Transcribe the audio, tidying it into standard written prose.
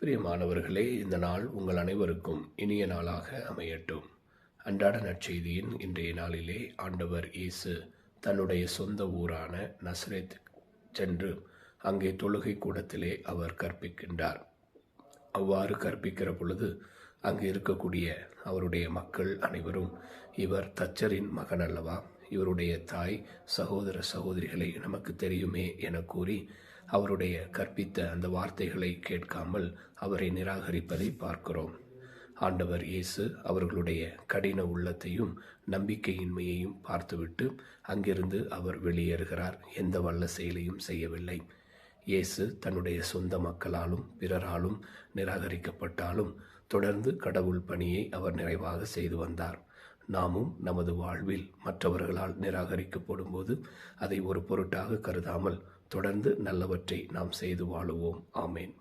பிரியமானவர்களே, இந்த நாள் உங்கள் அனைவருக்கும் இனிய நாளாக அமையட்டும். அன்றாட நற்செய்தியின் இன்றைய நாளிலே ஆண்டவர் இயேசு தன்னுடைய சொந்த ஊரான நசரேத் சென்று அங்கே தொழுகை கூடத்திலே அவர் கற்பிக்கின்றார். அவ்வாறு கற்பிக்கிற பொழுது அங்கு இருக்கக்கூடிய அவருடைய மக்கள் அனைவரும், இவர் தச்சரின் மகன் அல்லவா, இவருடைய தாய் சகோதர சகோதரிகளை நமக்கு தெரியுமே என கூறி அவருடைய கற்பித்த அந்த வார்த்தைகளை கேட்காமல் அவரை நிராகரிப்பதை பார்க்கிறோம். ஆண்டவர் இயேசு அவர்களுடைய கடின உள்ளத்தையும் நம்பிக்கையின்மையையும் பார்த்துவிட்டு அங்கிருந்து அவர் வெளியேறுகிறார். எந்த வல்ல செயலையும் செய்யவில்லை. இயேசு தன்னுடைய சொந்த மக்களாலும் பிறராலும் நிராகரிக்கப்பட்டாலும் தொடர்ந்து கடவுள் பணியை அவர் நிறைவாக செய்து வந்தார். நாமும் நமது வாழ்வில் மற்றவர்களால் நிராகரிக்கப்படும் போது அதை ஒரு பொருட்டாக கருதாமல் தொடர்ந்து நல்லவற்றை நாம் செய்து வாழுவோம். ஆமேன்.